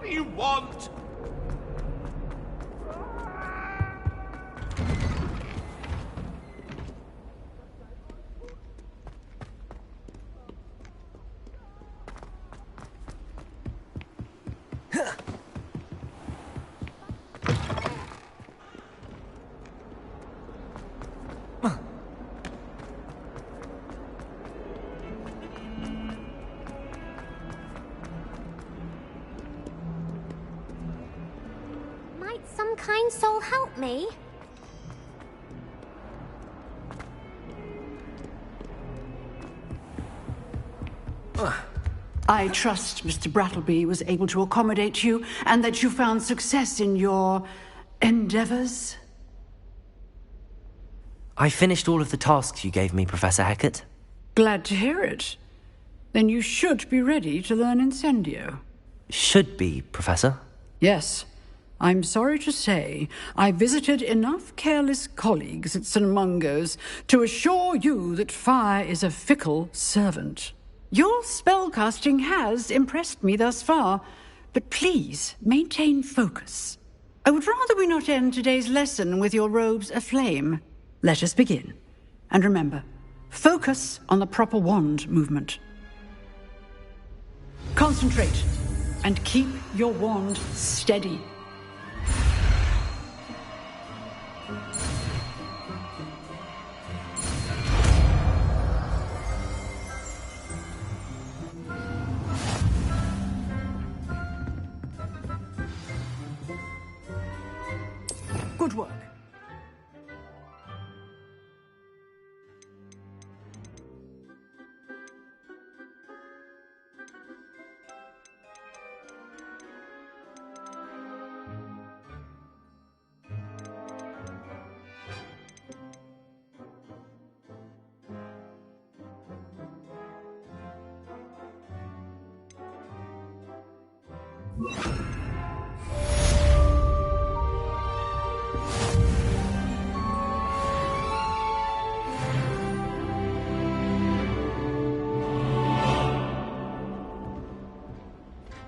do you want? Might some kind soul help me? I trust Mr. Brattleby was able to accommodate you and that you found success in your endeavors. I finished all of the tasks you gave me, Professor Hecat. Glad to hear it. Then you should be ready to learn Incendio. Should be, Professor. Yes. I'm sorry to say, I visited enough careless colleagues at St. Mungo's to assure you that fire is a fickle servant. Your spellcasting has impressed me thus far, but please maintain focus. I would rather we not end today's lesson with your robes aflame. Let us begin. And remember, focus on the proper wand movement. Concentrate, and keep your wand steady. Good work.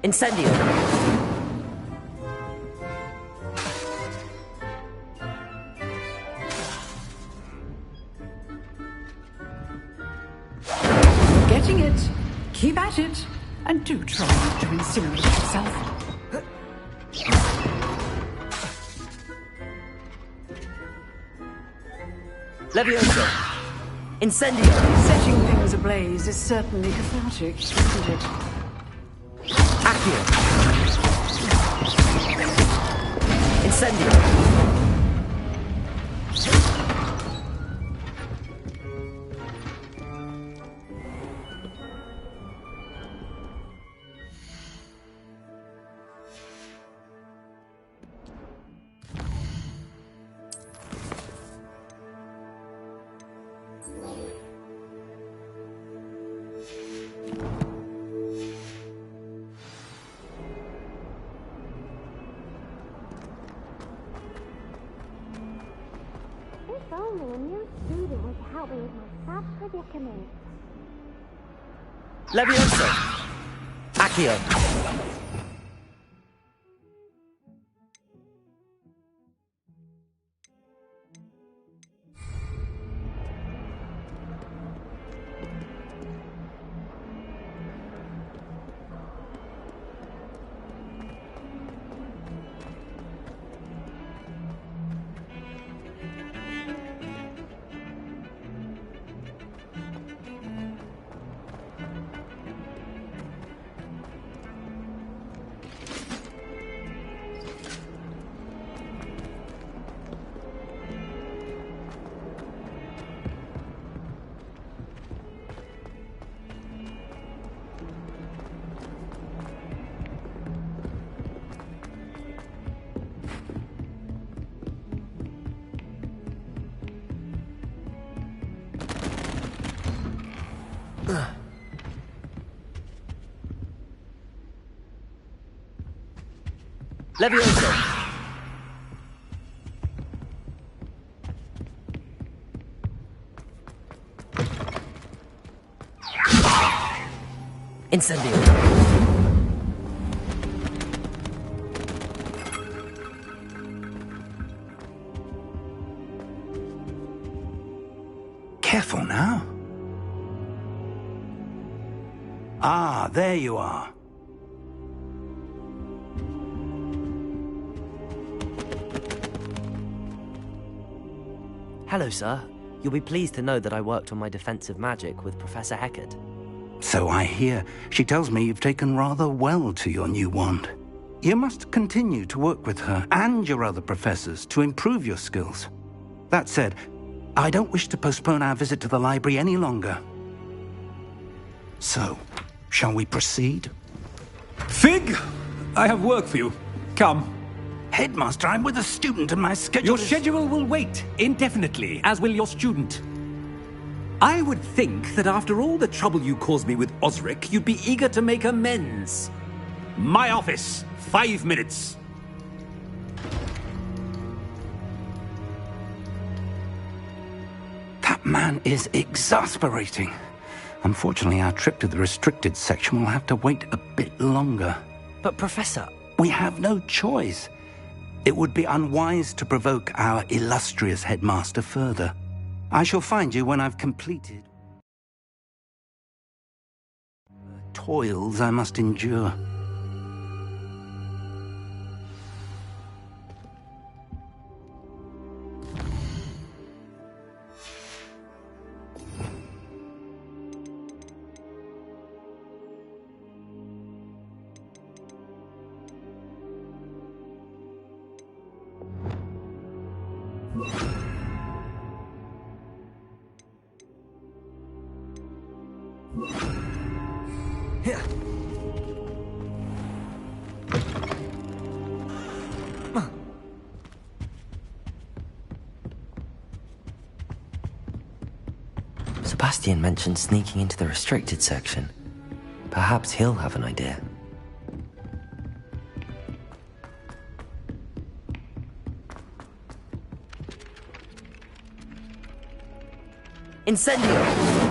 Incendio! Getting it. Keep at it. And do try not to incinerate yourself. Levioso! Incendio! Setting things ablaze is certainly cathartic, isn't it? Accio! Incendio! If only a new student would help me with my sad predicament. Levioso! Accio! Levioso! Incendio! Careful now. Ah, there you are. Hello, sir. You'll be pleased to know that I worked on my defensive magic with Professor Heckard. So I hear. She tells me you've taken rather well to your new wand. You must continue to work with her and your other professors to improve your skills. That said, I don't wish to postpone our visit to the library any longer. So, shall we proceed? Fig! I have work for you. Come. Headmaster, I'm with a student and my schedule Your is... schedule will wait indefinitely, as will your student. I would think that after all the trouble you caused me with Osric, you'd be eager to make amends. My office, 5 minutes. That man is exasperating. Unfortunately, our trip to the restricted section will have to wait a bit longer. But, Professor... We have no choice. It would be unwise to provoke our illustrious headmaster further. I shall find you when I've completed the toils I must endure. Sebastian mentioned sneaking into the restricted section. Perhaps he'll have an idea. Incendio!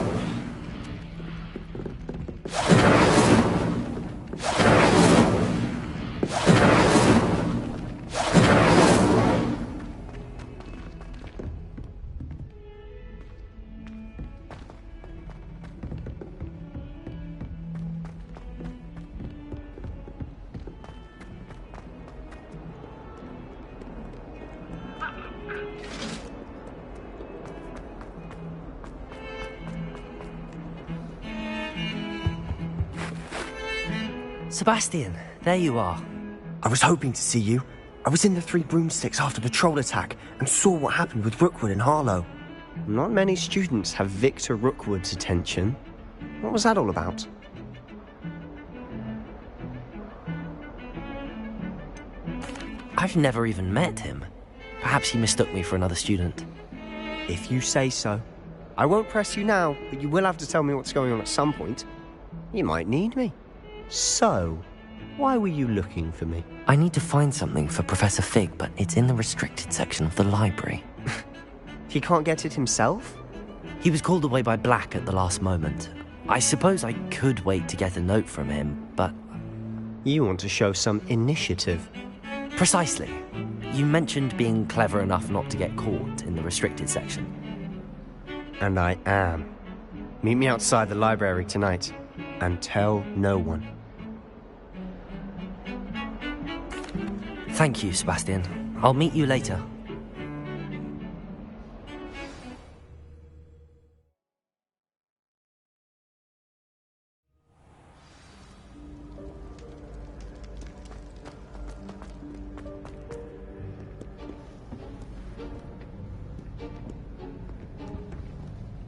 Sebastian, there you are. I was hoping to see you. I was in the Three Broomsticks after the troll attack and saw what happened with Rookwood and Harlow. Not many students have Victor Rookwood's attention. What was that all about? I've never even met him. Perhaps he mistook me for another student. If you say so. I won't press you now, but you will have to tell me what's going on at some point. You might need me. So, why were you looking for me? I need to find something for Professor Fig, but it's in the restricted section of the library. He can't get it himself? He was called away by Black at the last moment. I suppose I could wait to get a note from him, but... You want to show some initiative. Precisely. You mentioned being clever enough not to get caught in the restricted section. And I am. Meet me outside the library tonight, and tell no one. Thank you, Sebastian. I'll meet you later.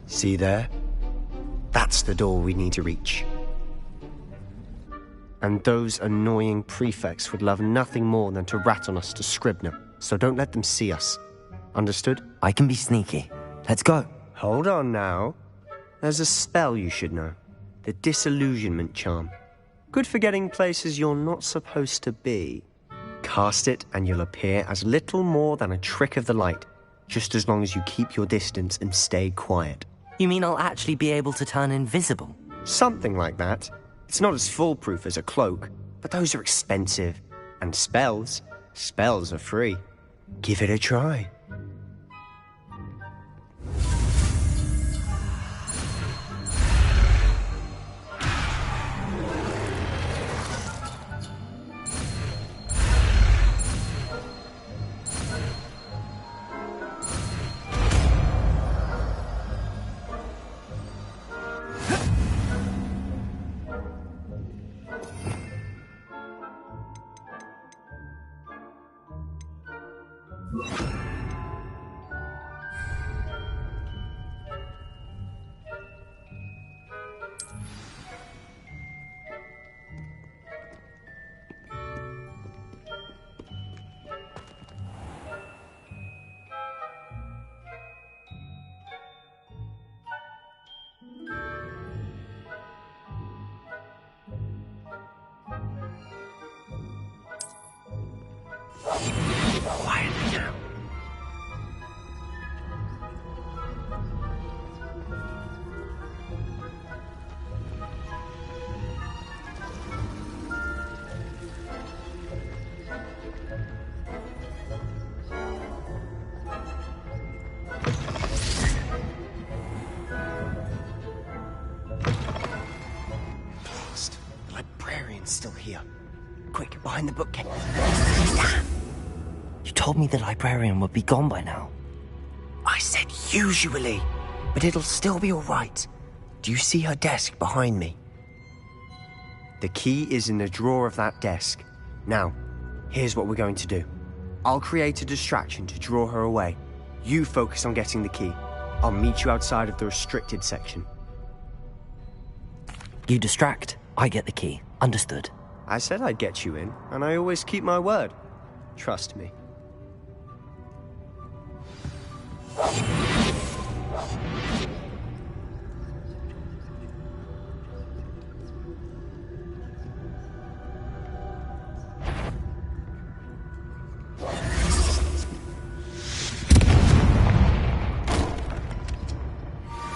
See there? That's the door we need to reach. And those annoying prefects would love nothing more than to rat on us to Scribner, so don't let them see us. Understood? I can be sneaky. Let's go. Hold on now. There's a spell you should know. The Disillusionment Charm. Good for getting places you're not supposed to be. Cast it and you'll appear as little more than a trick of the light, just as long as you keep your distance and stay quiet. You mean I'll actually be able to turn invisible? Something like that. It's not as foolproof as a cloak, but those are expensive. And spells are free. Give it a try. here. Quick, behind the bookcase. Damn! You told me the librarian would be gone by now. I said usually, but it'll still be all right. Do you see her desk behind me? The key is in the drawer of that desk. Now, here's what we're going to do. I'll create a distraction to draw her away. You focus on getting the key. I'll meet you outside of the restricted section. You distract, I get the key. Understood. I said I'd get you in, and I always keep my word. Trust me.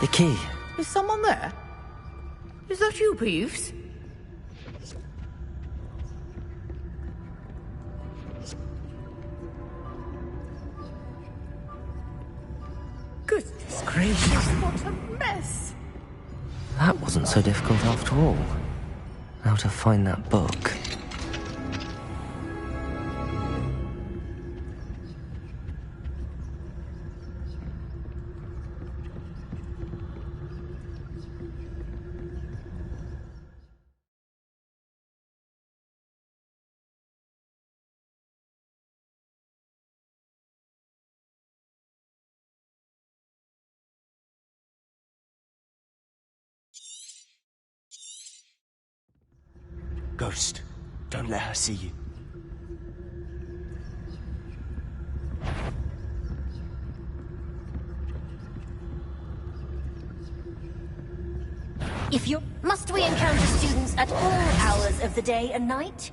The key. Is someone there? Is that you, Peeves? Goodness gracious, what a mess! That wasn't so difficult after all. How to find that book. Ghost, don't let her see you. If you must we encounter students at all hours of the day and night?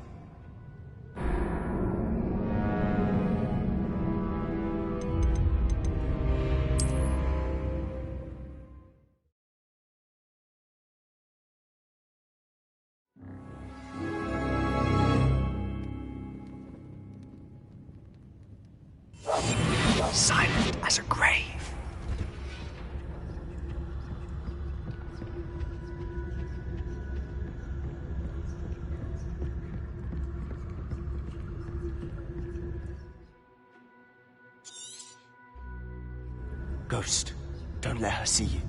Silent as a grave. Ghost, don't let her see you.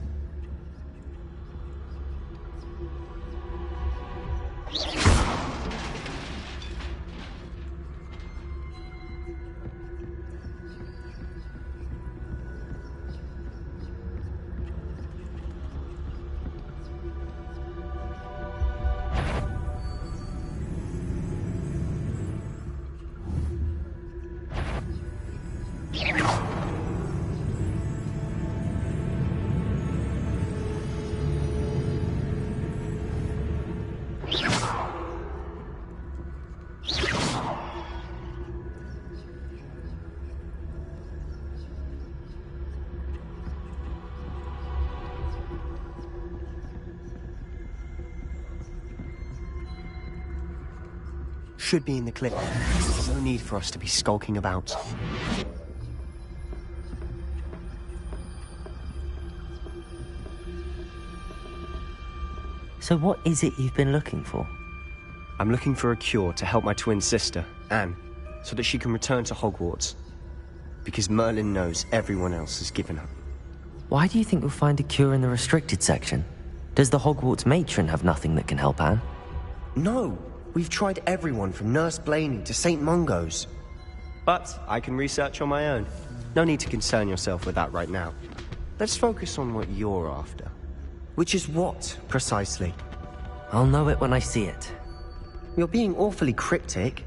Should be in the clip. No need for us to be skulking about. So what is it you've been looking for? I'm looking for a cure to help my twin sister, Anne, so that she can return to Hogwarts. Because Merlin knows everyone else has given up. Why do you think we'll find a cure in the restricted section? Does the Hogwarts matron have nothing that can help Anne? No, we've tried everyone from Nurse Blaney to St. Mungo's. But I can research on my own. No need to concern yourself with that right now. Let's focus on what you're after. Which is what, precisely? I'll know it when I see it. You're being awfully cryptic.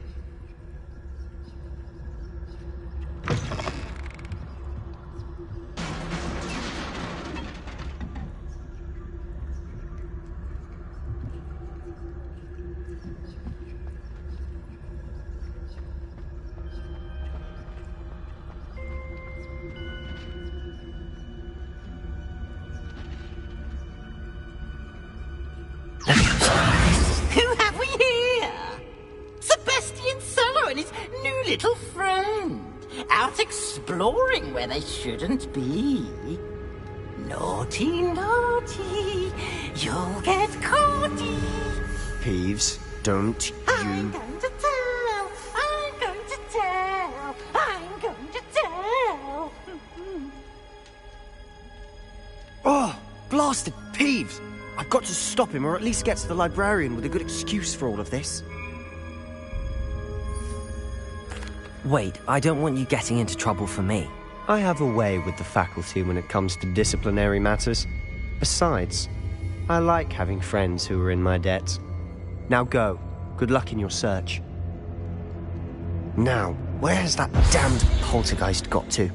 Who have we here? Sebastian Cellar and his new little friend. Out exploring where they shouldn't be. Naughty, naughty. You'll get caughty. Peeves, don't... I'm going to tell. I'm going to tell. I'm going to tell. Oh, blasted Peeves! I've got to stop him, or at least get to the librarian with a good excuse for all of this. Wait, I don't want you getting into trouble for me. I have a way with the faculty when it comes to disciplinary matters. Besides, I like having friends who are in my debt. Now go. Good luck in your search. Now, where has that damned poltergeist got to?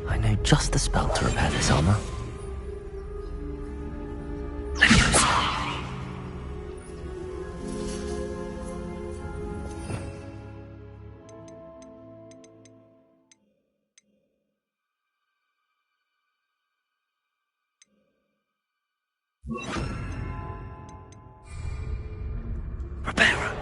I know just the spell to repair this armor. Repairer!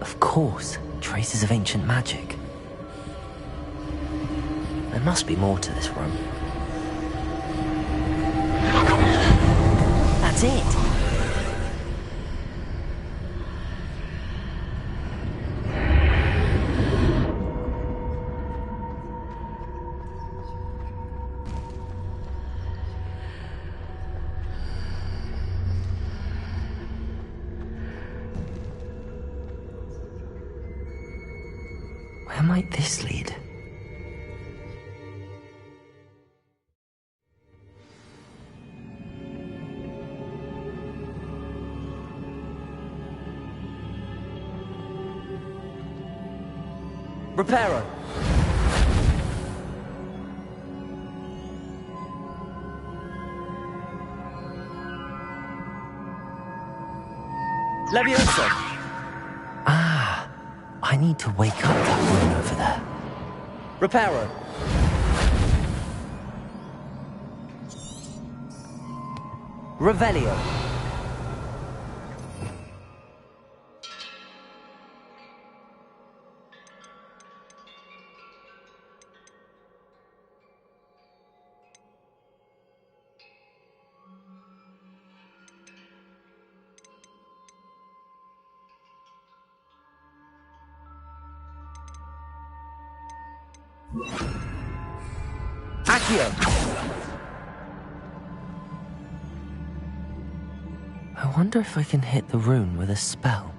Of course, traces of ancient magic. There must be more to this room. That's it! Where might this lead? Reparo! Levioso! Ah, I need to wake up that woman over there. Reparo! Revelio! Accio! I wonder if I can hit the rune with a spell.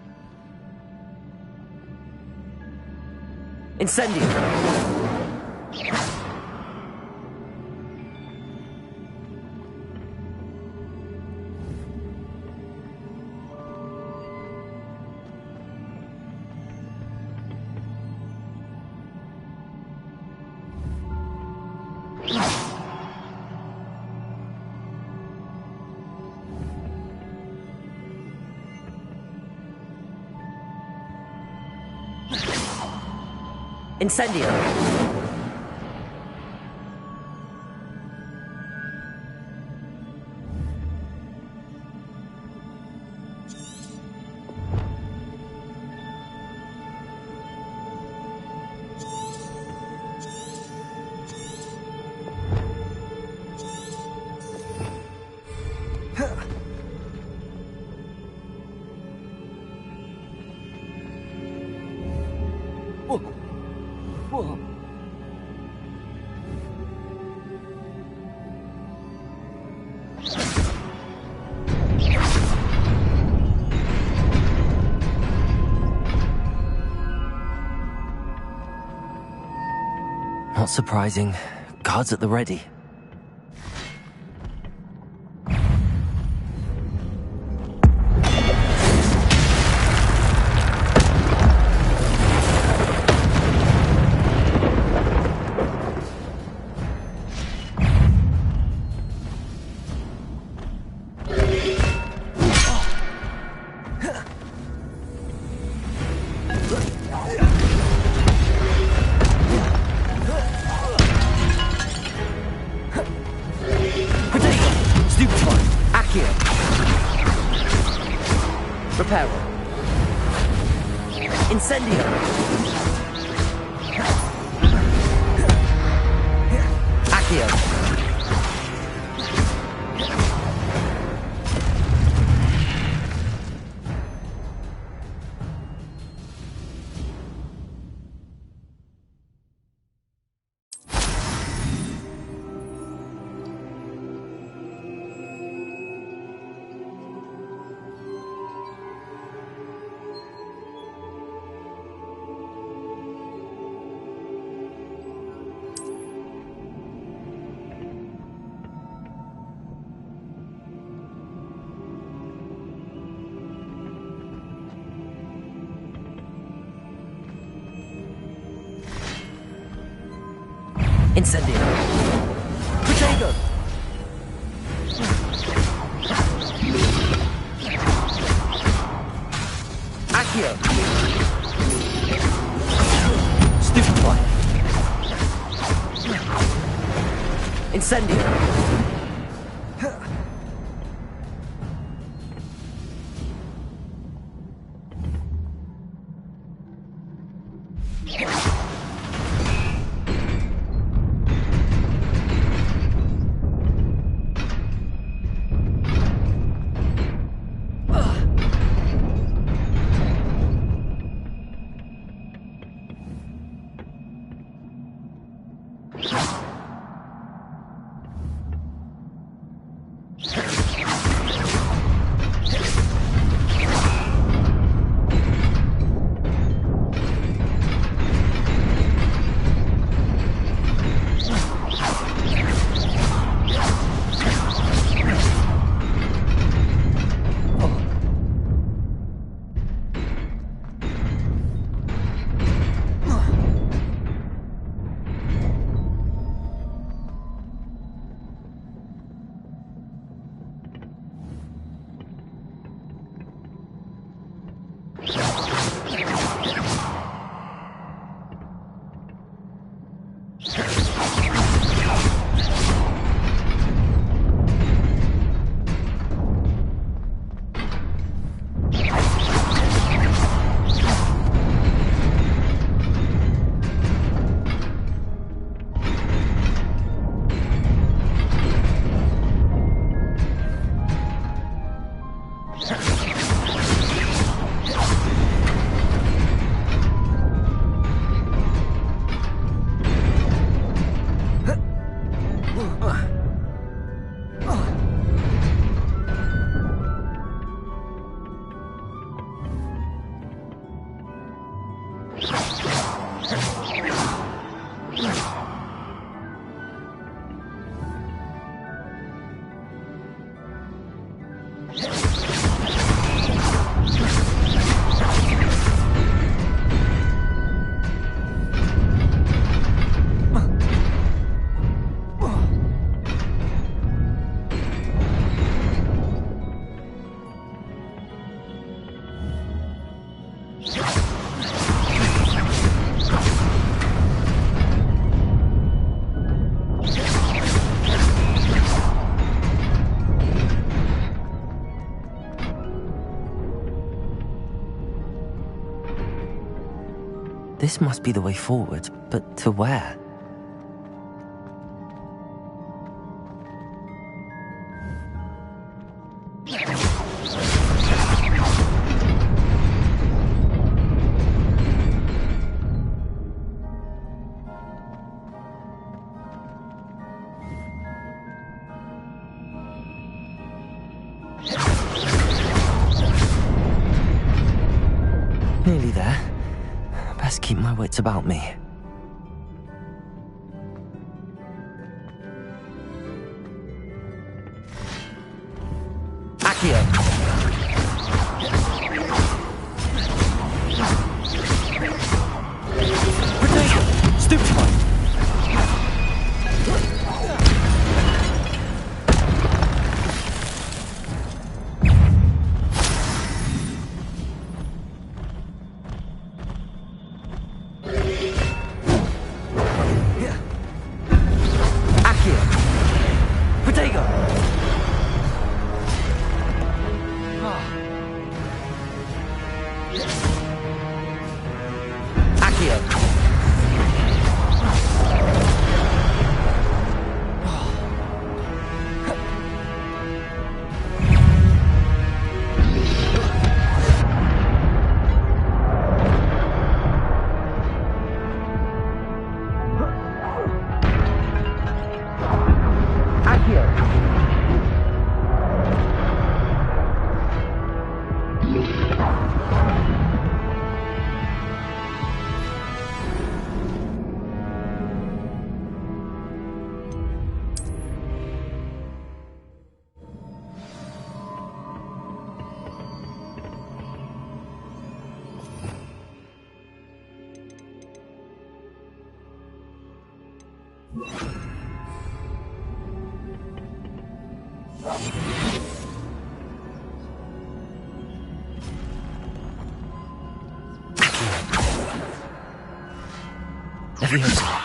Incendio! Incendio! Not surprising. Guards at the ready. Reparo. Incendio. Accio. Incendio. Protego. Accio. Stupefy. Incendio. This must be the way forward, but to where? Nearly there. Best keep my wits about me. Accio! Protego! Stupefy! Leviosa.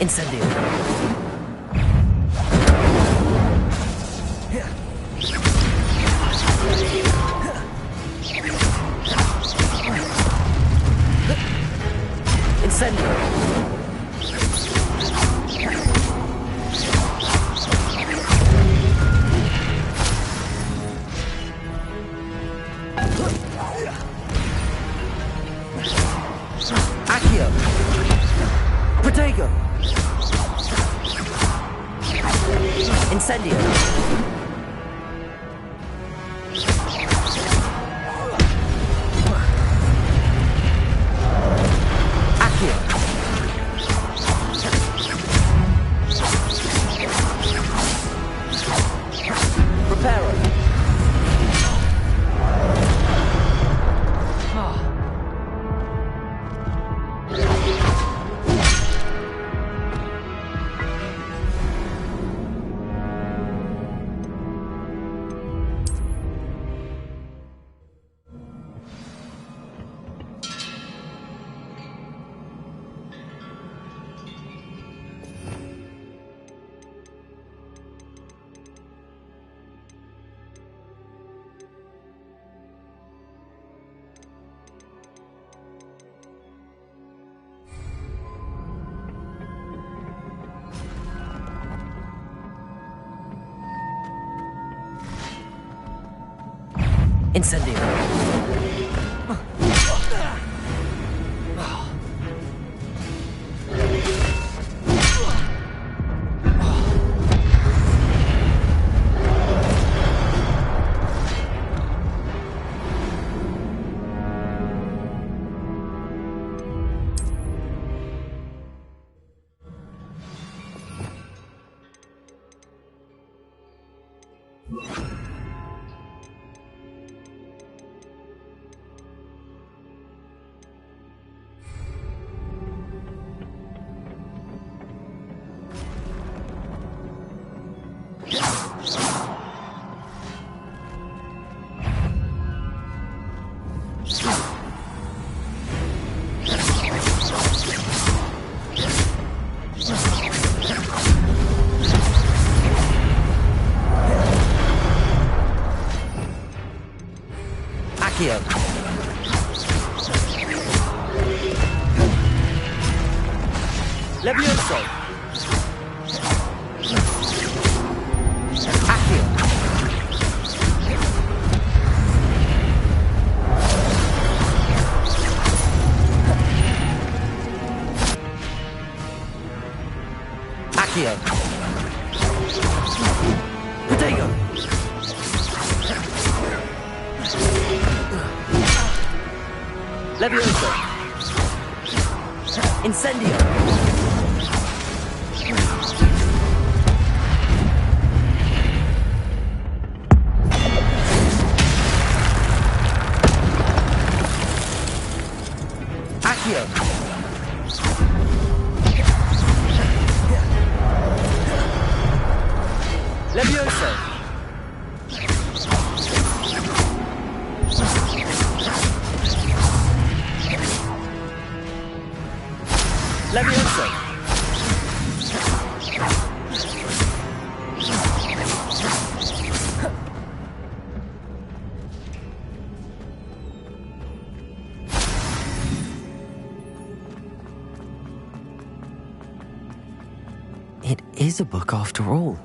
Incendio. Incendio. Accio. Protego. Incendio. Accio. Reparo. Incendio. Accio. Levioso. Accio. Accio. Protego. Levioso. Incendio. Accio! Levioso! Levioso! It is a book after all.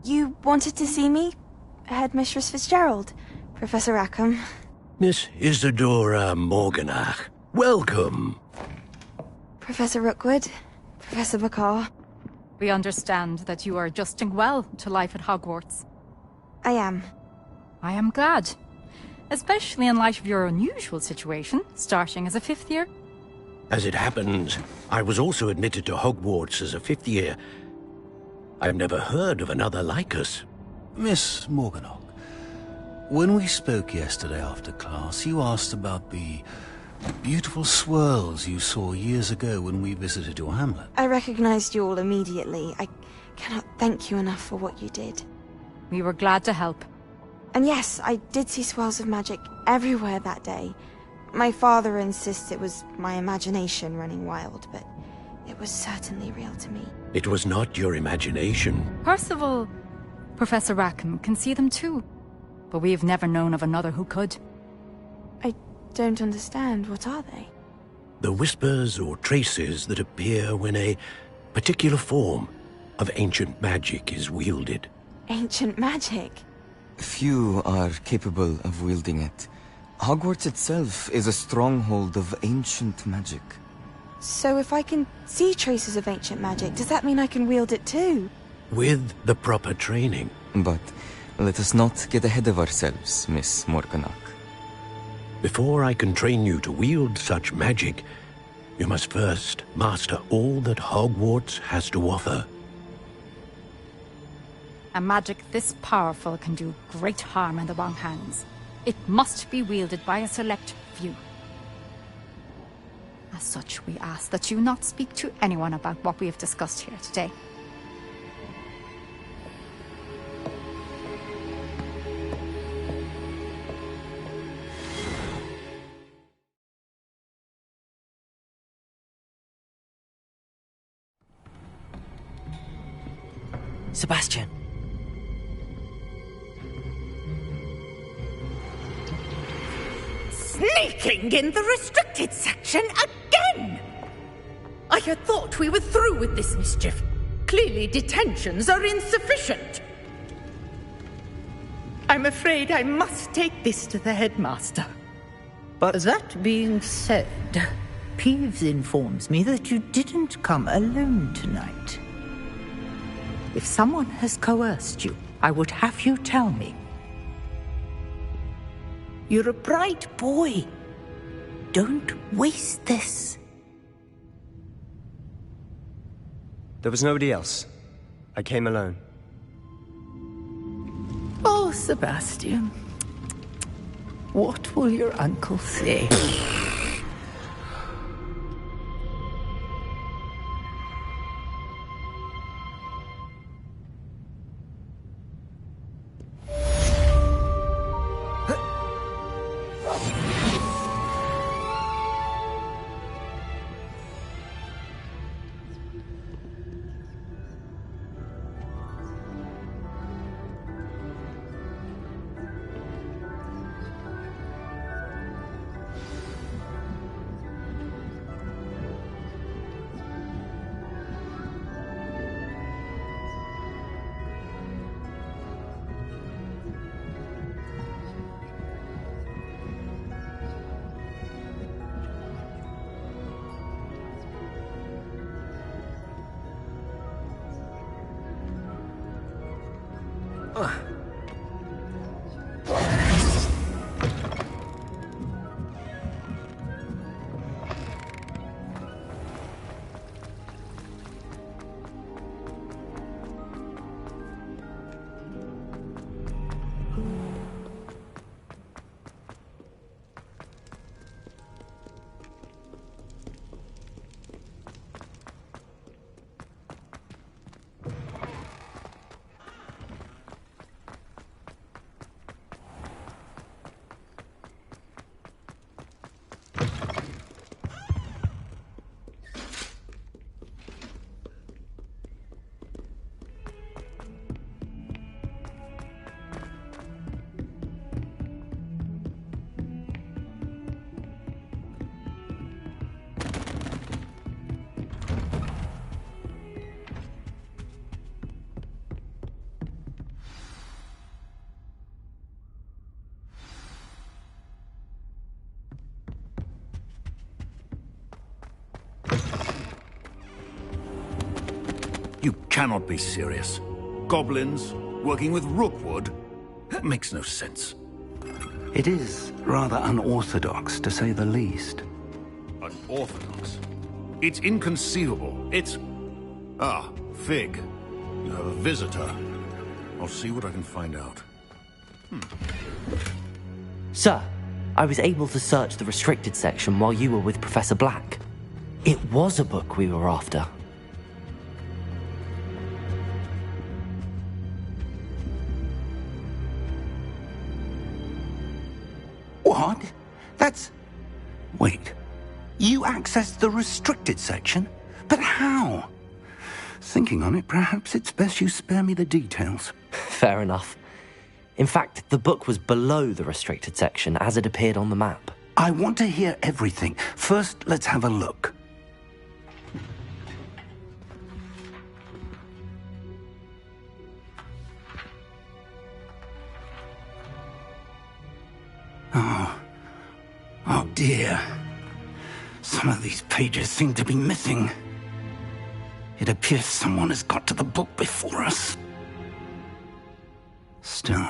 You wanted to see me? Headmistress Fitzgerald? Professor Rackham? Miss Isadora Morganach, welcome. Professor Rookwood? Professor Bakar? We understand that you are adjusting well to life at Hogwarts. I am. I am glad. Especially in light of your unusual situation, starting as a fifth year. As it happens, I was also admitted to Hogwarts as a fifth year. I've never heard of another like us. Miss Morganach, when we spoke yesterday after class, you asked about the beautiful swirls you saw years ago when we visited your hamlet. I recognized you all immediately. I cannot thank you enough for what you did. We were glad to help. And yes, I did see swirls of magic everywhere that day. My father insists it was my imagination running wild, but it was certainly real to me. It was not your imagination. Percival, Professor Rackham can see them too. But we have never known of another who could. I don't understand. What are they? The whispers or traces that appear when a particular form of ancient magic is wielded. Ancient magic? Few are capable of wielding it. Hogwarts itself is a stronghold of ancient magic. So if I can see traces of ancient magic, does that mean I can wield it too? With the proper training. But let us not get ahead of ourselves, Miss Morganach. Before I can train you to wield such magic, you must first master all that Hogwarts has to offer. A magic this powerful can do great harm in the wrong hands. It must be wielded by a select few. As such, we ask that you not speak to anyone about what we have discussed here today. Sebastian. Sneaking in the restricted section again! I had thought we were through with this mischief. Clearly detentions are insufficient. I'm afraid I must take this to the headmaster. But that being said, Peeves informs me that you didn't come alone tonight. If someone has coerced you, I would have you tell me. You're a bright boy. Don't waste this. There was nobody else. I came alone. Oh, Sebastian. What will your uncle say? You cannot be serious. Goblins working with Rookwood? That makes no sense. It is rather unorthodox, to say the least. Unorthodox? It's inconceivable. It's... Ah, Fig. You have a visitor. I'll see what I can find out. Sir, I was able to search the restricted section while you were with Professor Black. It was a book we were after. What? That's... Wait. You accessed the restricted section? But how? Thinking on it, perhaps it's best you spare me the details. Fair enough. In fact, the book was below the restricted section as it appeared on the map. I want to hear everything. First, let's have a look. Oh dear. Some of these pages seem to be missing. It appears someone has got to the book before us. Still,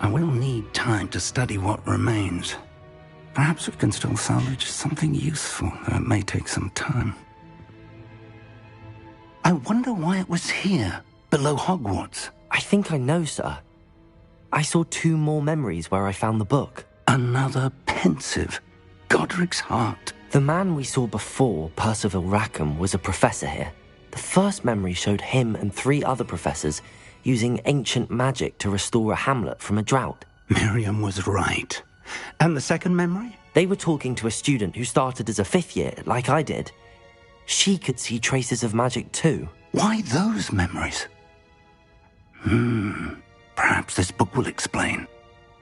I will need time to study what remains. Perhaps we can still salvage something useful, though it may take some time. I wonder why it was here, below Hogwarts. I think I know, sir. I saw 2 more memories where I found the book. Another pensive. Godric's heart. The man we saw before, Percival Rackham, was a professor here. The first memory showed him and 3 other professors using ancient magic to restore a hamlet from a drought. Miriam was right. And the second memory? They were talking to a student who started as a 5th year, like I did. She could see traces of magic too. Why those memories? Perhaps this book will explain.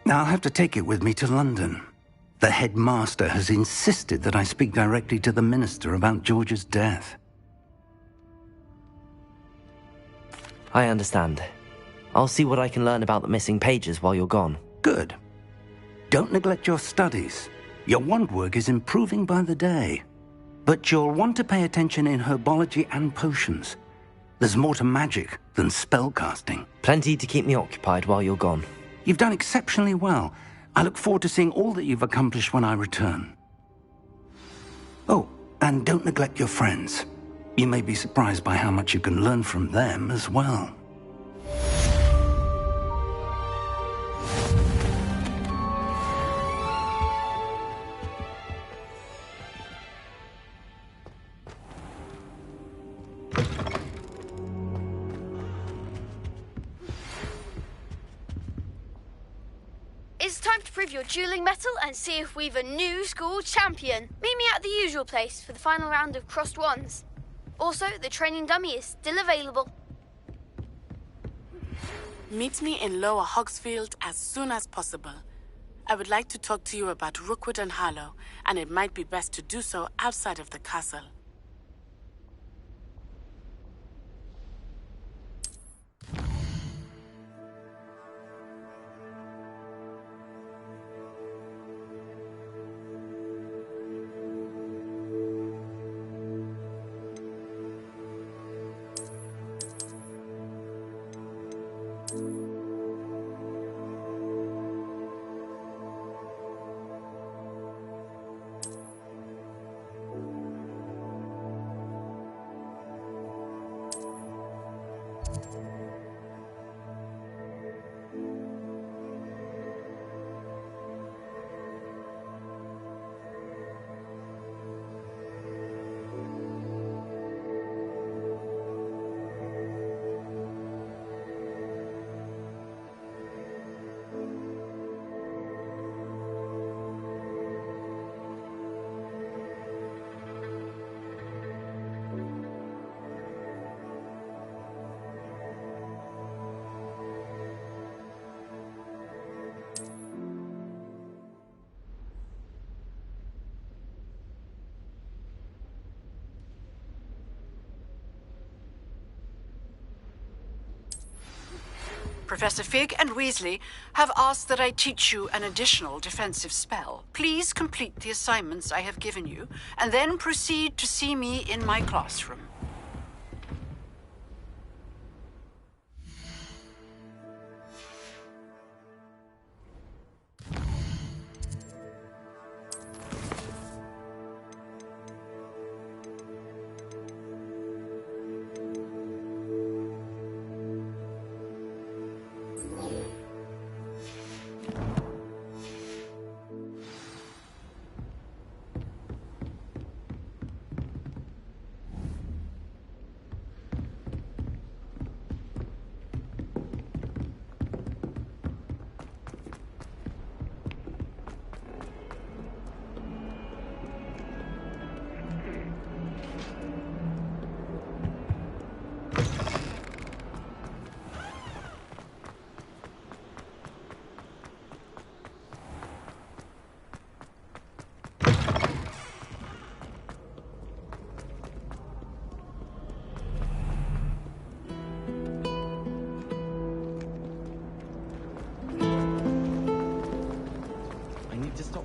I'll have to take it with me to London. The headmaster has insisted that I speak directly to the minister about George's death. I understand. I'll see what I can learn about the missing pages while you're gone. Good. Don't neglect your studies. Your wand work is improving by the day. But you'll want to pay attention in herbology and potions. There's more to magic than spellcasting. Plenty to keep me occupied while you're gone. You've done exceptionally well. I look forward to seeing all that you've accomplished when I return. Oh, and don't neglect your friends. You may be surprised by how much you can learn from them as well. It's time to prove your dueling mettle and see if we've a new school champion. Meet me at the usual place for the final round of crossed wands. Also, the training dummy is still available. Meet me in Lower Hogsfield as soon as possible. I would like to talk to you about Rookwood and Harlow, and it might be best to do so outside of the castle. Professor Fig and Weasley have asked that I teach you an additional defensive spell. Please complete the assignments I have given you, and then proceed to see me in my classroom.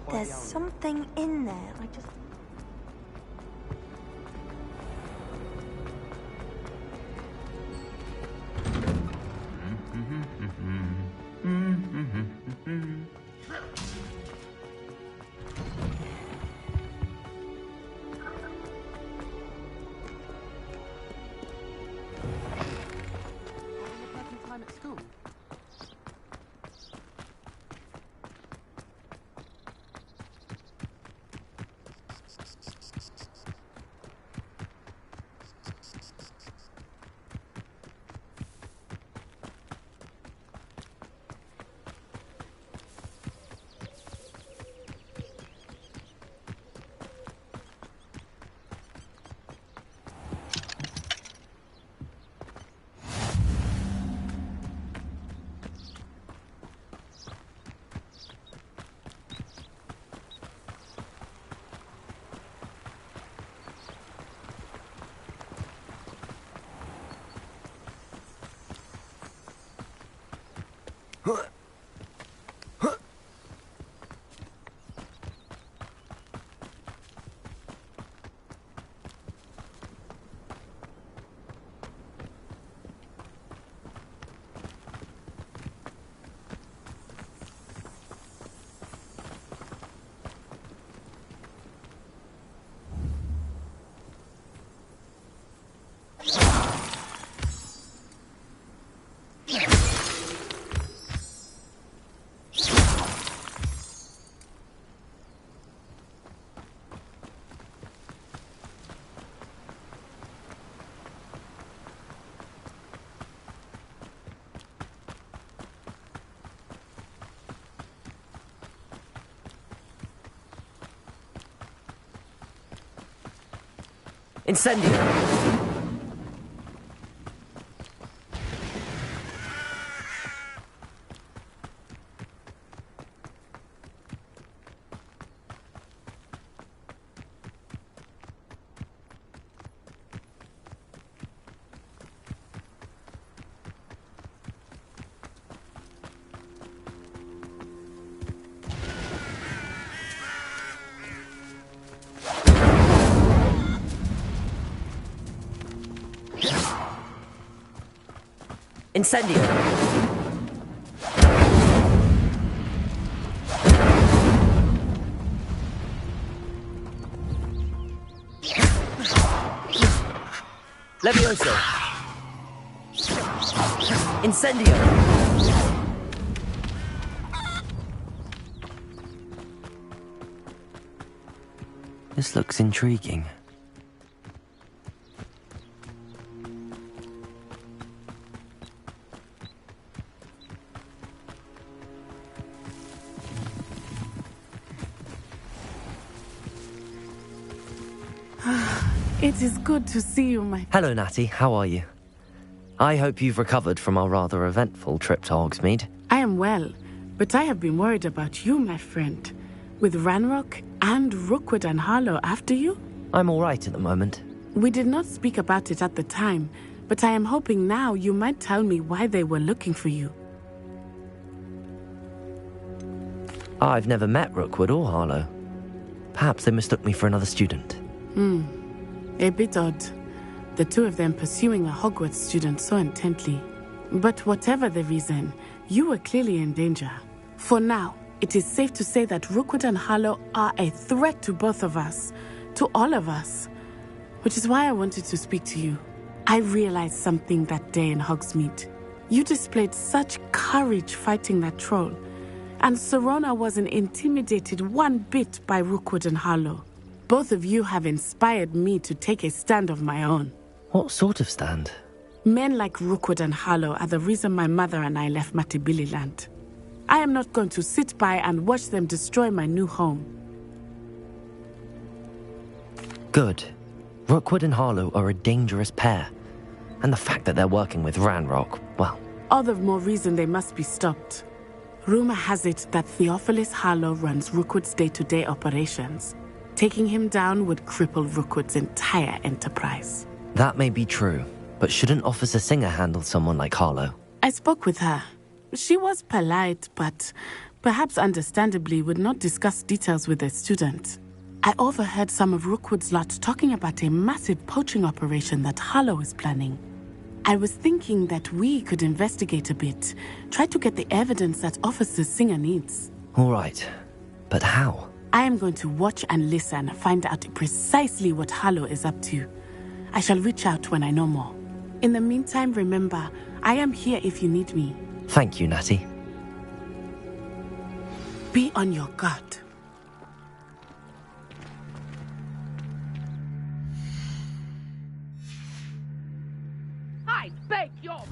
There's something in there. I just... Time at school. Incendio! Incendio! Levioso! Incendio! This looks intriguing. It is good to see you, my... Hello, Natty. How are you? I hope you've recovered from our rather eventful trip to Hogsmeade. I am well, but I have been worried about you, my friend. With Ranrock and Rookwood and Harlow after you? I'm all right at the moment. We did not speak about it at the time, but I am hoping now you might tell me why they were looking for you. I've never met Rookwood or Harlow. Perhaps they mistook me for another student. A bit odd. The two of them pursuing a Hogwarts student so intently. But whatever the reason, you were clearly in danger. For now, it is safe to say that Rookwood and Harlow are a threat to both of us. To all of us. Which is why I wanted to speak to you. I realized something that day in Hogsmeade. You displayed such courage fighting that troll. And Serona wasn't intimidated one bit by Rookwood and Harlow. Both of you have inspired me to take a stand of my own. What sort of stand? Men like Rookwood and Harlow are the reason my mother and I left Matabeleland. I am not going to sit by and watch them destroy my new home. Good. Rookwood and Harlow are a dangerous pair. And the fact that they're working with Ranrock, well... All the more reason they must be stopped. Rumor has it that Theophilus Harlow runs Rookwood's day-to-day operations. Taking him down would cripple Rookwood's entire enterprise. That may be true, but shouldn't Officer Singer handle someone like Harlow? I spoke with her. She was polite, but perhaps understandably would not discuss details with a student. I overheard some of Rookwood's lot talking about a massive poaching operation that Harlow is planning. I was thinking that we could investigate a bit, try to get the evidence that Officer Singer needs. All right, but how? I am going to watch and listen, find out precisely what Harlow is up to. I shall reach out when I know more. In the meantime, remember, I am here if you need me. Thank you, Natty. Be on your guard. I beg your...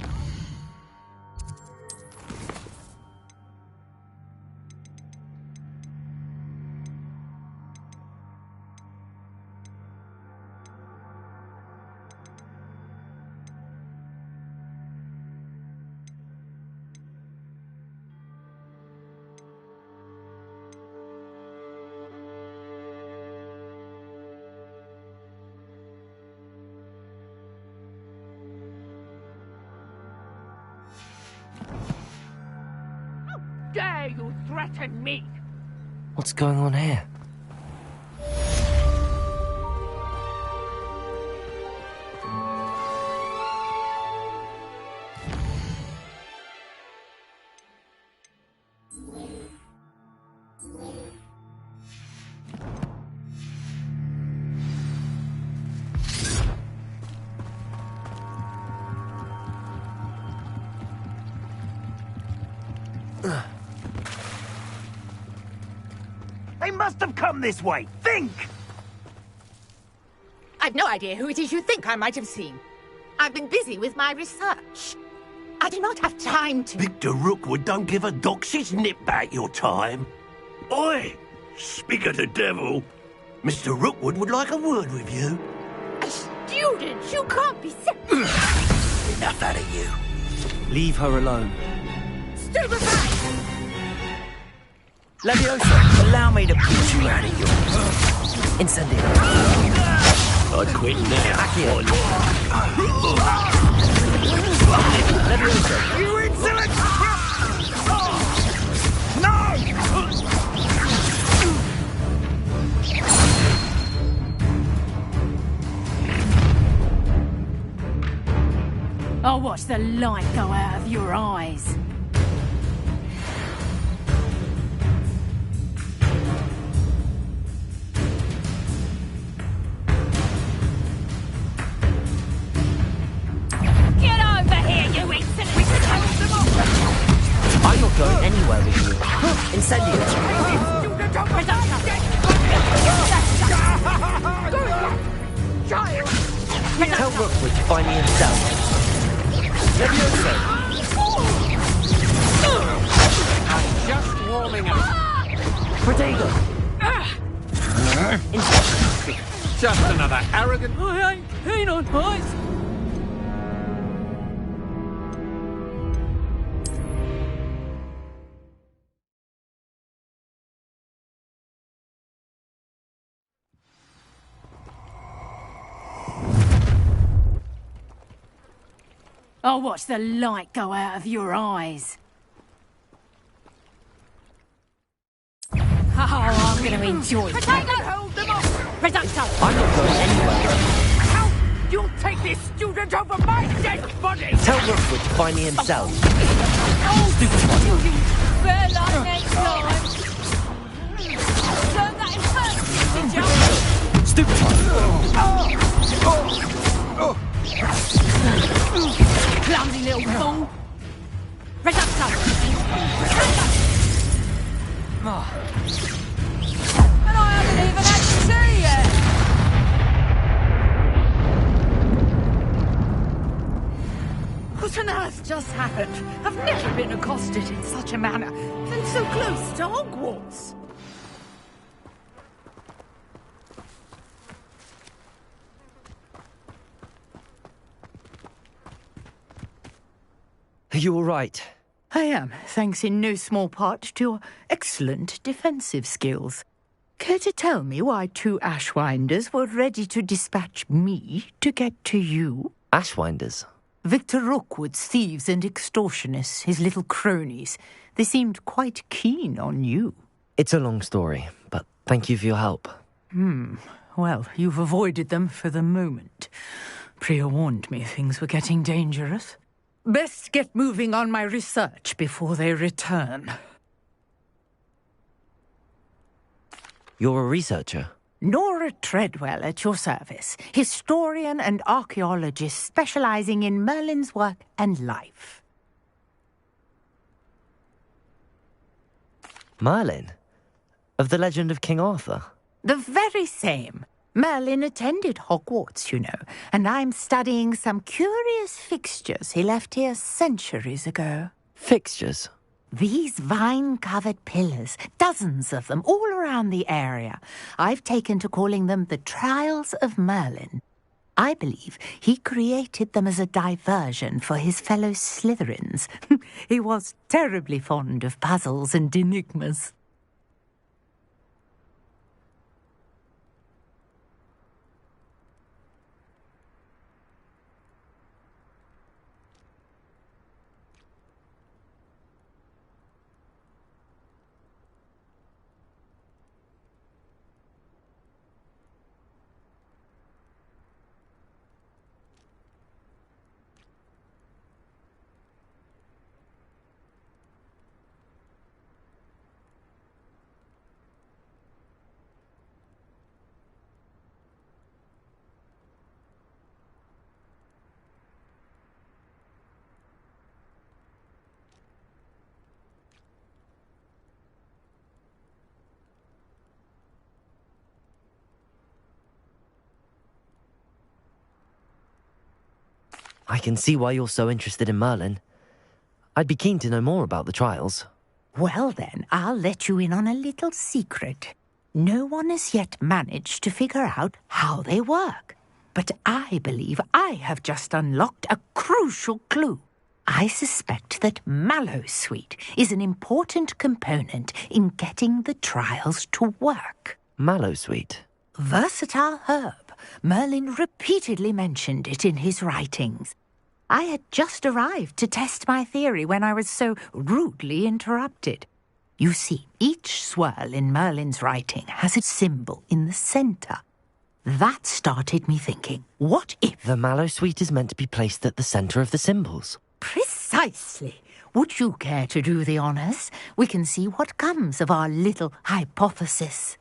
Dare you threaten me? What's going on here? They must have come this way. Think! I've no idea who it is you think I might have seen. I've been busy with my research. I do not have time to... Victor Rookwood don't give a doxy's nip back your time. Oi! Speak of the devil. Mr. Rookwood would like a word with you. students! You can't be Enough out of you. Leave her alone. Stupefy! Leviosa, allow me to put you out of yours. Incendio. I'd quit now. Accio. Leviosa. You insolent! No! I'll watch the light go out of your eyes. Get over here, you insolent! I'm not going anywhere with you. Incendio. Tell Rookwood to find me himself. Leviosa. I'm just warming up. Protego. Just another arrogant... I ain't keen on heights. I'll watch the light go out of your eyes. Oh, I'm going to enjoy it. Hold them off! Reducto! I'm not going anywhere. How? You'll take this student over my dead body! Tell Rookwood to find me himself. Stupid one. Fair luck next time. Learn that in first, did you? Stupid one. Clumsy little fool. Reducto! And I haven't even had tea yet! What on earth just happened? I've never been accosted in such a manner, and so close to Hogwarts. Are you all right? I am, thanks in no small part to your excellent defensive skills. Care to tell me why 2 Ashwinders were ready to dispatch me to get to you? Ashwinders? Victor Rookwood's thieves and extortionists, his little cronies. They seemed quite keen on you. It's a long story, but thank you for your help. Well, you've avoided them for the moment. Priya warned me things were getting dangerous. Best get moving on my research before they return. You're a researcher? Nora Treadwell at your service, historian and archaeologist specializing in Merlin's work and life. Merlin? Of the legend of King Arthur? The very same. Merlin attended Hogwarts, you know, and I'm studying some curious fixtures he left here centuries ago. Fixtures? These vine-covered pillars, dozens of them, all around the area. I've taken to calling them the Trials of Merlin. I believe he created them as a diversion for his fellow Slytherins. He was terribly fond of puzzles and enigmas. I can see why you're so interested in Merlin. I'd be keen to know more about the trials. Well then, I'll let you in on a little secret. No one has yet managed to figure out how they work. but I believe I have just unlocked a crucial clue. I suspect that mallowsweet is an important component in getting the trials to work. Mallowsweet? Versatile herb. Merlin repeatedly mentioned it in his writings. I had just arrived to test my theory when I was so rudely interrupted. You see, each swirl in Merlin's writing has a symbol in the centre. That started me thinking, what if... The mallowsweet is meant to be placed at the centre of the symbols. Precisely. Would you care to do the honours? We can see what comes of our little hypothesis.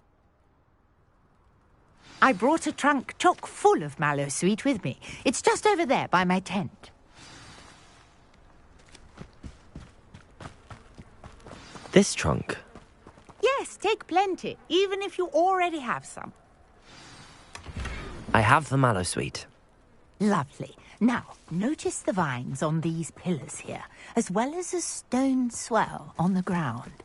I brought a trunk chock full of mallowsweet with me. It's just over there by my tent. This trunk? Yes, take plenty, even if you already have some. I have the mallowsweet. Lovely. Now, notice the vines on these pillars here, as well as a stone swell on the ground.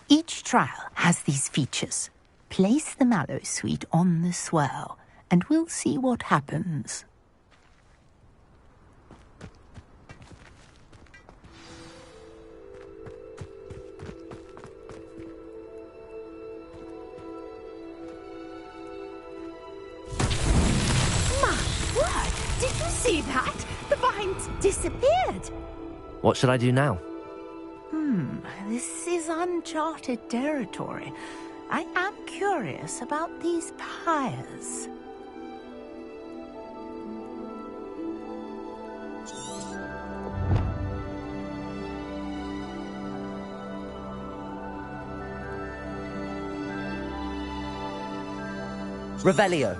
Each trial has these features. Place the mallowsweet on the swell, and we'll see what happens. Did you see that? The vines disappeared. What should I do now? This is uncharted territory. I am curious about these pyres. Revelio.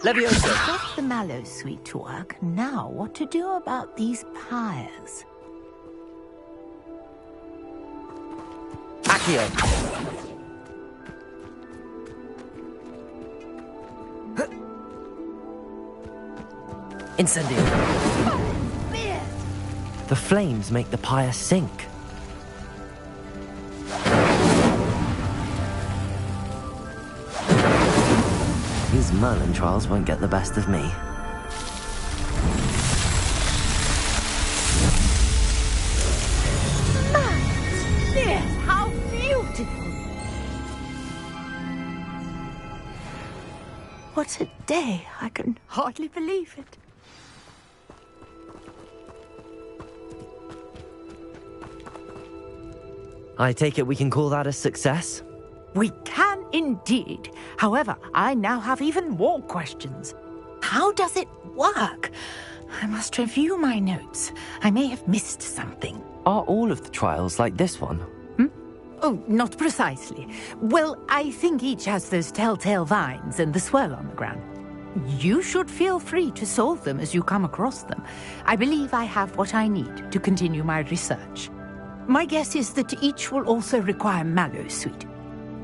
Leviosa. Got the mallowsweet to work. Now, what to do about these pyres? Accio. Incendio. The flames make the pyre sink. These Merlin trials won't get the best of me. Yes, how beautiful! What a day! I can hardly believe it. I take it we can call that a success? We can indeed. However, I now have even more questions. How does it work? I must review my notes. I may have missed something. Are all of the trials like this one? Oh, not precisely. Well, I think each has those telltale vines and the swirl on the ground. You should feel free to solve them as you come across them. I believe I have what I need to continue my research. My guess is that each will also require mallowsweet,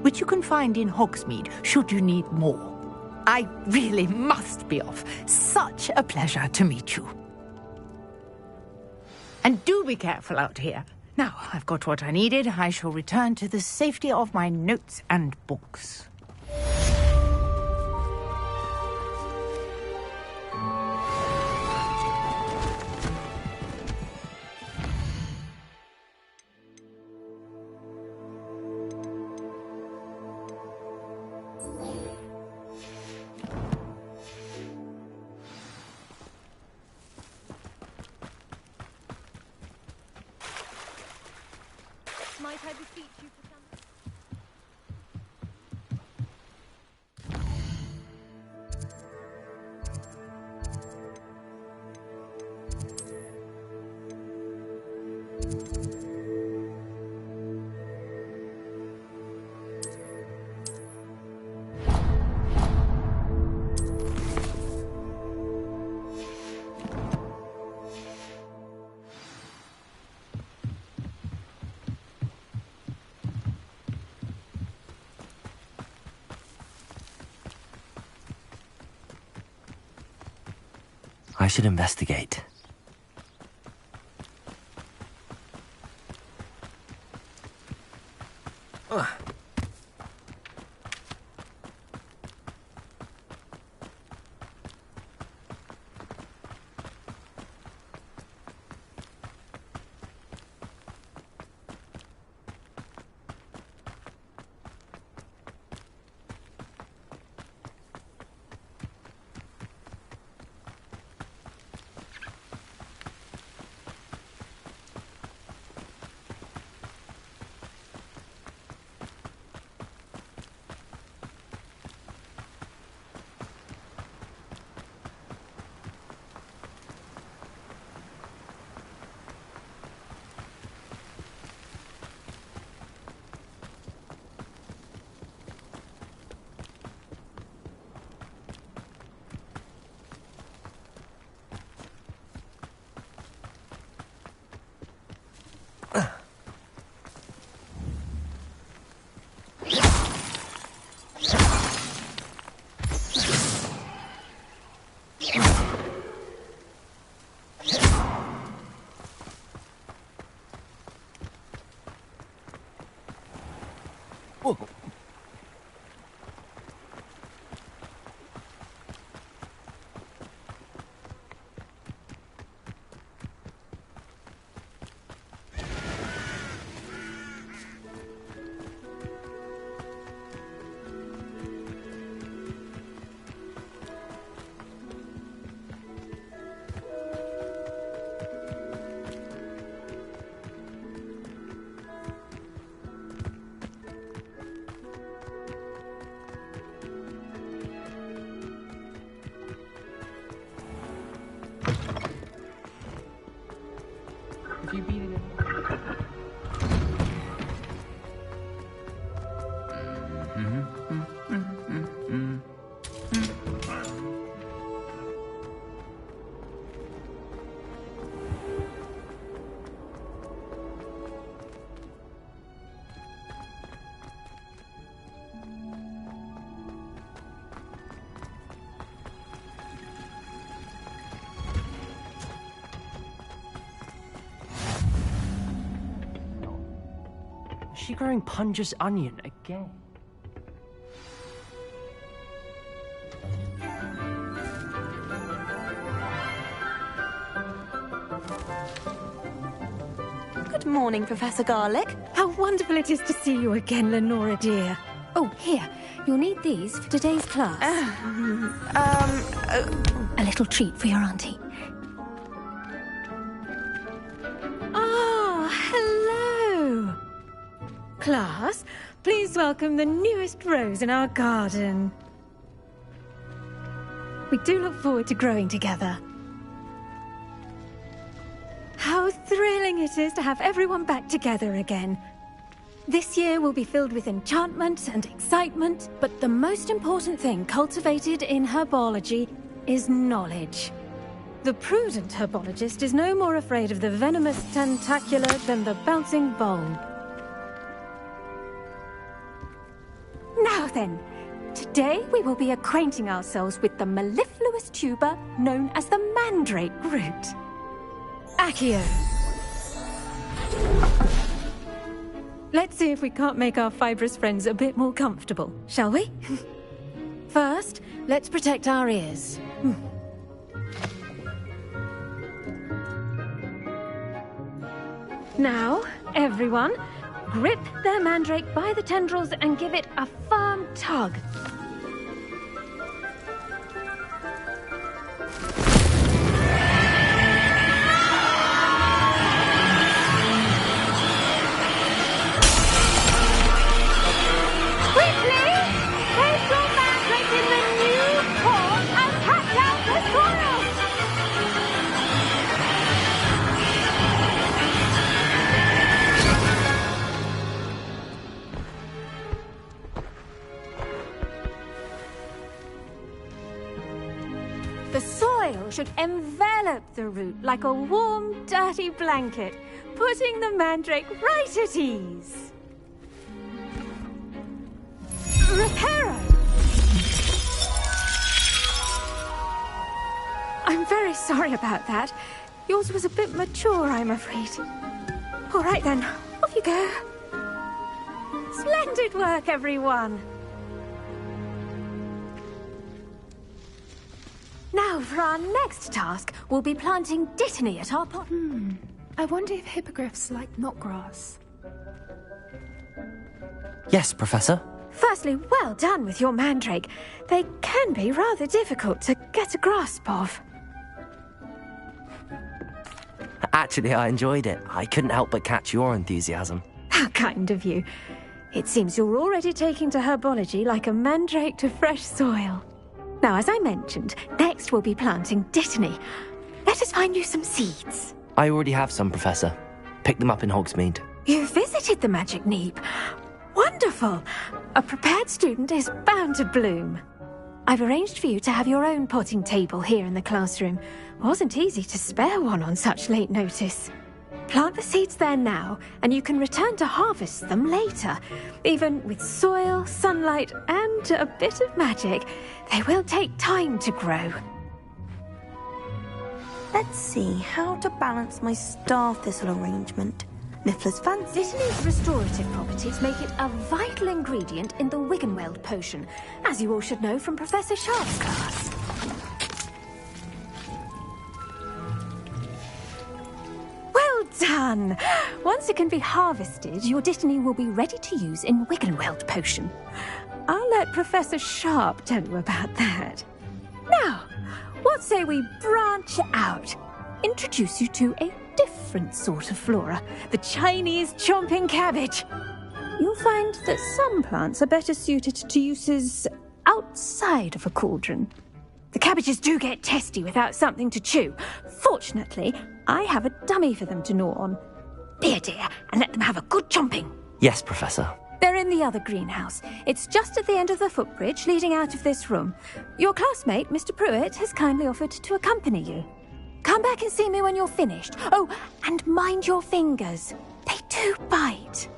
which you can find in Hogsmeade should you need more. I really must be off. Such a pleasure to meet you. And do be careful out here. Now, I've got what I needed. I shall return to the safety of my notes and books. Might I beseech you for something? should investigate. Is she growing Punja's onion again? Good morning, Professor Garlick. How wonderful it is to see you again, Lenora dear. Oh, here. You'll need these for today's class. A little treat for your auntie. Ah, hello. Class, please welcome the newest rose in our garden. We do look forward to growing together. How thrilling it is to have everyone back together again. This year will be filled with enchantment and excitement, but the most important thing cultivated in herbology is knowledge. The prudent herbologist is no more afraid of the venomous tentacula than the bouncing bulb. Now then, today we will be acquainting ourselves with the mellifluous tuber known as the mandrake root. Accio. Let's see if we can't make our fibrous friends a bit more comfortable, shall we? First, let's protect our ears. Now, everyone, grip their mandrake by the tendrils and give it a firm tug. Should envelop the root like a warm, dirty blanket, putting the mandrake right at ease. Reparo! I'm very sorry about that. Yours was a bit mature, I'm afraid. All right then, off you go. Splendid work, everyone. Now, for our next task, we'll be planting dittany at our pot. I wonder if hippogriffs like knotgrass. Yes, Professor. Firstly, well done with your mandrake. They can be rather difficult to get a grasp of. Actually, I enjoyed it. I couldn't help but catch your enthusiasm. How kind of you. It seems you're already taking to herbology like a mandrake to fresh soil. Now, as I mentioned, next we'll be planting dittany. Let us find you some seeds. I already have some, Professor. Picked them up in Hogsmeade. You visited the Magic Neep. Wonderful! A prepared student is bound to bloom. I've arranged for you to have your own potting table here in the classroom. Wasn't easy to spare one on such late notice. Plant the seeds there now, and you can return to harvest them later. Even with soil, sunlight, and a bit of magic, they will take time to grow. Let's see how to balance my star thistle arrangement. Niffler's fancy. Dittany's restorative properties make it a vital ingredient in the Wiggenweld potion, as you all should know from Professor Sharp's class. Well done! Once it can be harvested, your dittany will be ready to use in Wiggenweld potion. I'll let Professor Sharp tell you about that. Now, what say we branch out? Introduce you to a different sort of flora, the Chinese chomping cabbage. You'll find that some plants are better suited to uses outside of a cauldron. The cabbages do get testy without something to chew. Fortunately, I have a dummy for them to gnaw on. Be a dear and let them have a good chomping. Yes, Professor. They're in the other greenhouse. It's just at the end of the footbridge leading out of this room. Your classmate, Mr. Pruitt, has kindly offered to accompany you. Come back and see me when you're finished. Oh, and mind your fingers. They do bite.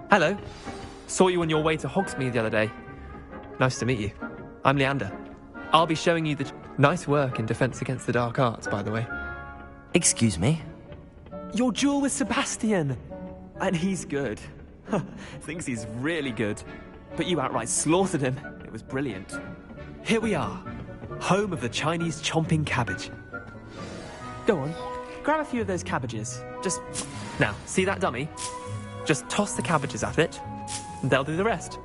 Hello. Saw you on your way to Hogsmeade the other day. Nice to meet you. I'm Leander. I'll be showing you the... Nice work in Defense Against the Dark Arts, by the way. Excuse me? Your duel with Sebastian. And he's good. Thinks he's really good. But you outright slaughtered him. It was brilliant. Here we are, home of the Chinese chomping cabbage. Go on, grab a few of those cabbages. Just, now, see that dummy? Just toss the cabbages at it, and they'll do the rest.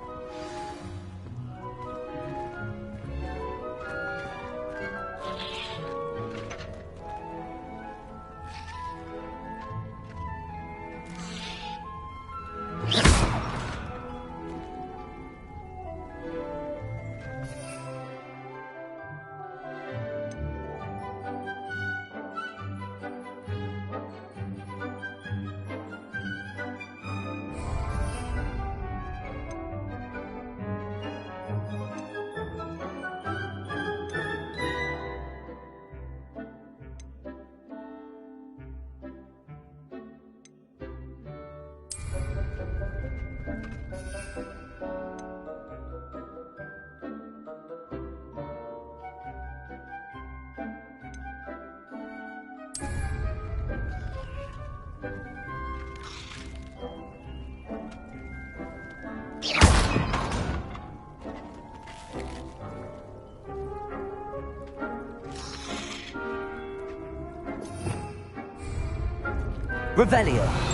Revelio.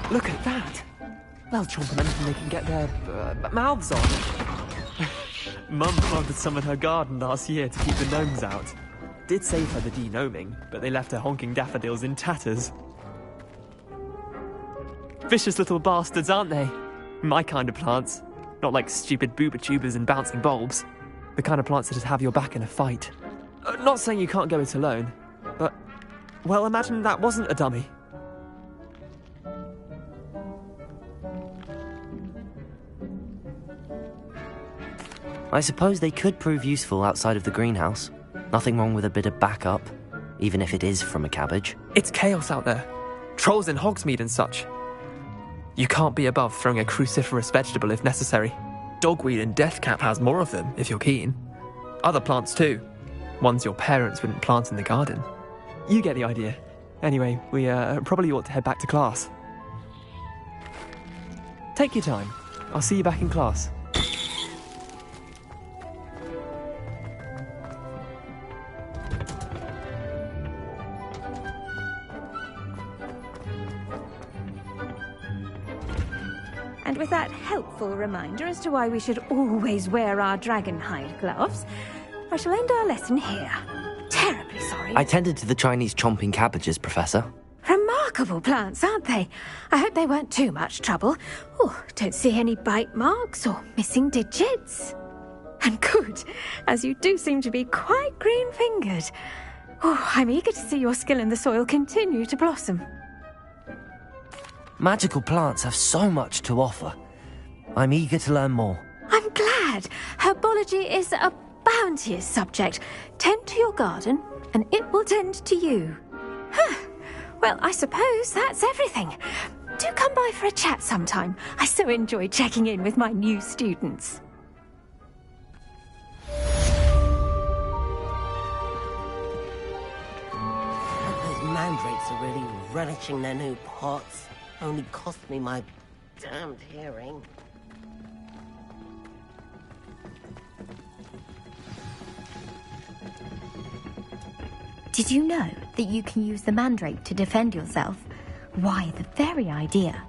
Look at that! They'll chomp on anything they can get their mouths on. Mum planted some in her garden last year to keep the gnomes out. Did save her the de-gnoming, but they left her honking daffodils in tatters. Vicious little bastards, aren't they? My kind of plants. Not like stupid booba tubers and bouncing bulbs. The kind of plants that just have your back in a fight. Not saying you can't go it alone, but... well, imagine that wasn't a dummy. I suppose they could prove useful outside of the greenhouse. Nothing wrong with a bit of backup, even if it is from a cabbage. It's chaos out there. Trolls in Hogsmeade and such. You can't be above throwing a cruciferous vegetable if necessary. Dogweed and deathcap has more of them, if you're keen. Other plants too. Ones your parents wouldn't plant in the garden. You get the idea. Anyway, we probably ought to head back to class. Take your time. I'll see you back in class. And with that helpful reminder as to why we should always wear our dragonhide gloves, I shall end our lesson here. Terribly sorry. I tended to the Chinese chomping cabbages, Professor. Remarkable plants, aren't they? I hope they weren't too much trouble. Oh, don't see any bite marks or missing digits. And good, as you do seem to be quite green-fingered. Oh, I'm eager to see your skill in the soil continue to blossom. Magical plants have so much to offer. I'm eager to learn more. I'm glad. Herbology is a bounteous subject. Tend to your garden, and it will tend to you. Huh. Well, I suppose that's everything. Do come by for a chat sometime. I so enjoy checking in with my new students. Those mandrakes are really relishing their new pots. Only cost me my damned hearing. Did you know that you can use the mandrake to defend yourself? Why, the very idea.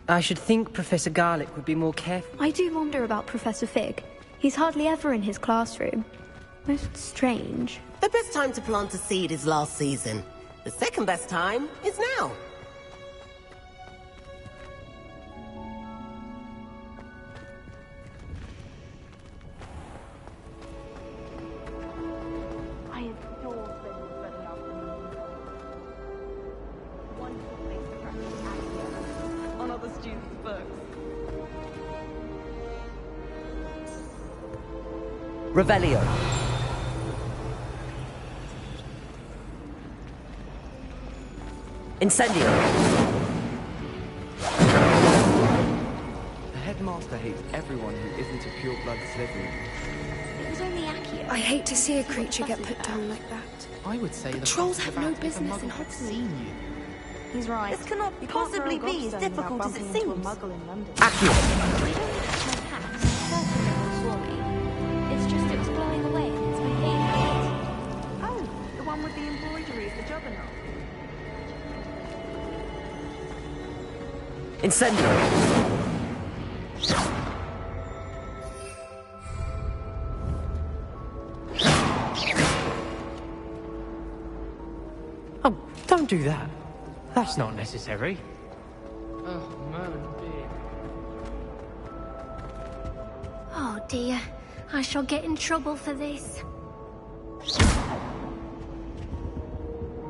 I should think Professor Garlick would be more careful. I do wonder about Professor Fig. He's hardly ever in his classroom. Most strange. The best time to plant a seed is last season. The second best time is now. Revelio. Incendio. The headmaster hates everyone who isn't a pure-blood Slytherin. It was only Accio. I hate to see a creature get put down like that. I would say the trolls have no business in Hogsmeade. He's right. This cannot possibly be as difficult as it seems. Accio. It's just it was blowing away and it's been hitting my head. Oh, the one with the embroidery, the juggernaut. Incendio. Oh, don't do that. That's not necessary. Oh, Merlin, dear. Oh dear, I shall get in trouble for this.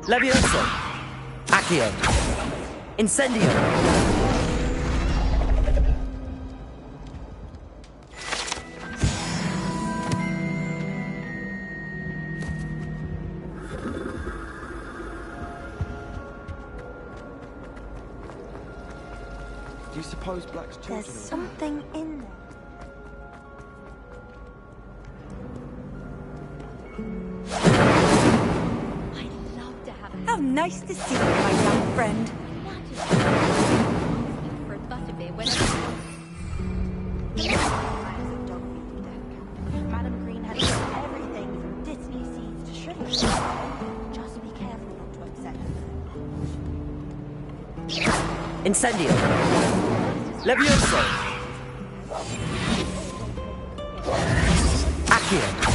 Levioso. Accio. Incendio. Do you suppose Black's children... There's something in there. I'd love to have... How nice to see you, my young friend. For a butterbeer when Madam Green had everything from Incendio. Levioso. Accio.